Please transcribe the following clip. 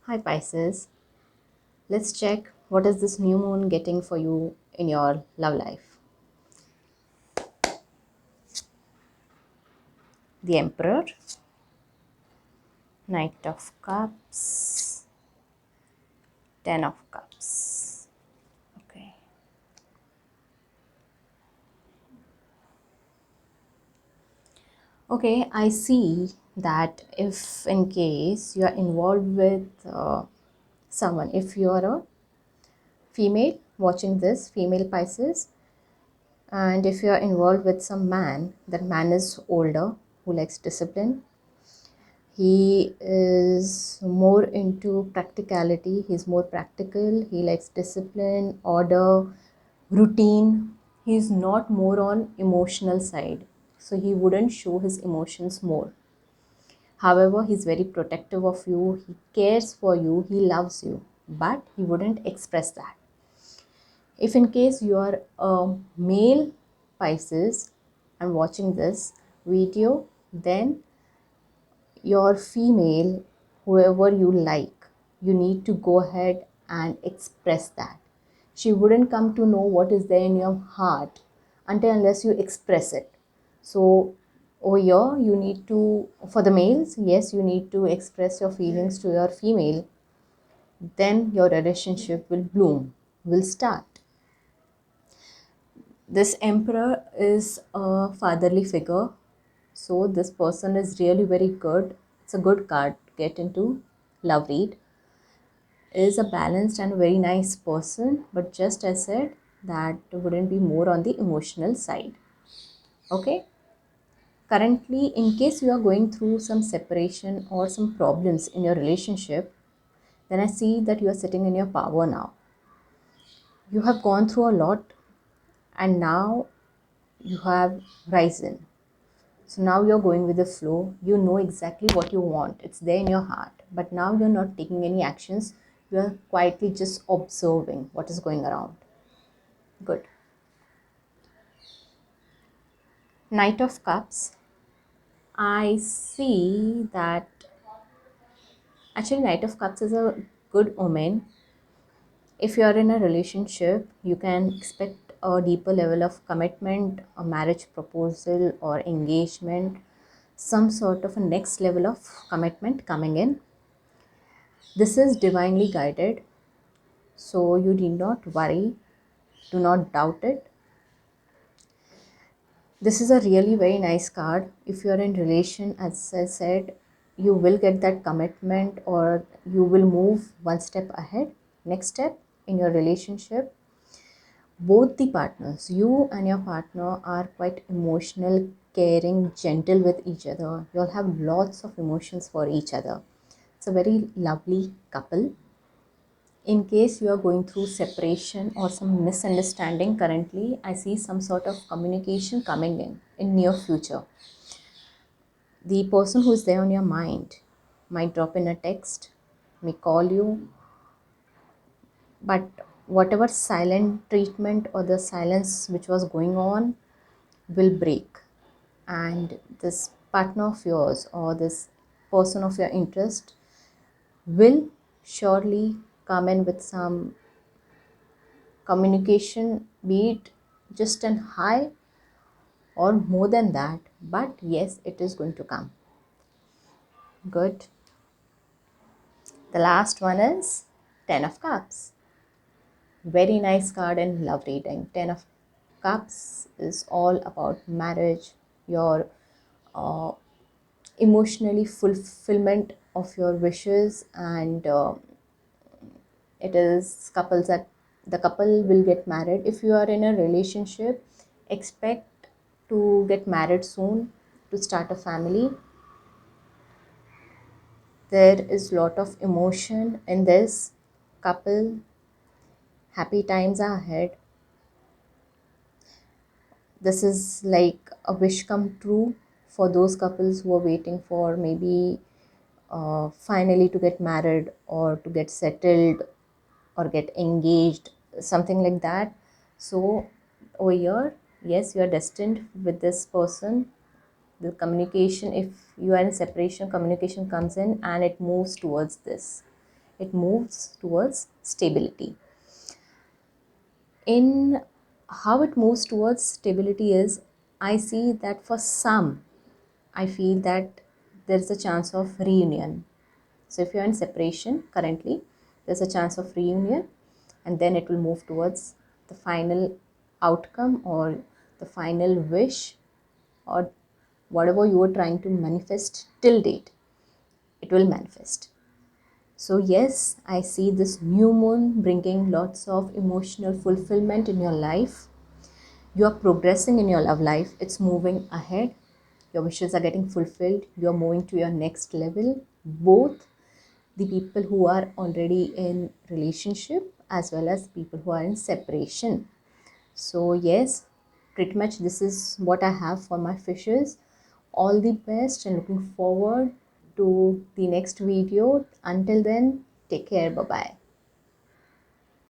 Hi Pisces, let's check what is this new moon getting for you in your love life. The Emperor, Knight of Cups, Ten of Cups. Okay. Okay, I see that if in case you are involved with someone, if you are a female watching this, female Pisces, and if you are involved with some man, that man is older who likes discipline. He is more into practicality. He's more practical. He likes discipline, order, routine. He's not more on emotional side. So he wouldn't show his emotions more. However, he's very protective of you. He cares for you. He loves you. But he wouldn't express that. If in case you are a male Pisces and watching this video, then your female, whoever you like, you need to go ahead and express that. She wouldn't come to know what is there in your heart until unless you express it. So over here you need to, for the males, yes, you need to express your feelings to your female, then your relationship will bloom, will start. This Emperor is a fatherly figure, so this person is really very good. It's a good card to get into love read. Is a balanced and very nice person, but just as said, that wouldn't be more on the emotional side. Okay. Currently, in case you are going through some separation or some problems in your relationship, then I see that you are sitting in your power now. You have gone through a lot and now you have risen. So now you're going with the flow. You know exactly what you want. It's there in your heart. But now you're not taking any actions. You're quietly just observing what is going around. Good. Knight of Cups. I see that actually Knight of Cups is a good omen. If you are in a relationship, you can expect a deeper level of commitment, a marriage proposal or engagement, some sort of a next level of commitment coming in. This is divinely guided, so you need not worry, do not doubt it. This is a really very nice card. If you are in relation, as I said, you will get that commitment or you will move one step ahead. Next step in your relationship, both the partners, you and your partner, are quite emotional, caring, gentle with each other. You'll have lots of emotions for each other. It's a very lovely couple. In case you are going through separation or some misunderstanding currently, I see some sort of communication coming in near future. The person who is there on your mind might drop in a text, may call you, but whatever silent treatment or the silence which was going on will break, and this partner of yours or this person of your interest will surely come in with some communication, be it just an hi or more than that, but yes, it is going to come. Good. The last one is Ten of Cups. Very nice card in love reading. Ten of Cups is all about marriage, your uh, emotionally fulfillment of your wishes, and it is couples that the couple will get married. If you are in a relationship, expect to get married soon, to start a family. There is lot of emotion in this couple. Happy times are ahead. This is like a wish come true for those couples who are waiting for maybe finally to get married or to get settled or get engaged, something like that. So over here, yes, you are destined with this person. The communication, if you are in separation, communication comes in and it moves towards this. it moves towards stability. In how it moves towards stability is, I see that for some, I feel that there's a chance of reunion. So if you're in separation currently, there's a chance of reunion, and then it will move towards the final outcome or the final wish or whatever you were trying to manifest till date, it will manifest. So yes, I see this new moon bringing lots of emotional fulfillment in your life. You are progressing in your love life, it's moving ahead, your wishes are getting fulfilled, you are moving to your next level. Both the people who are already in relationship as well as people who are in separation. So yes, pretty much this is what I have for my fishes. All the best and looking forward to the next video. Until then, take care. Bye bye.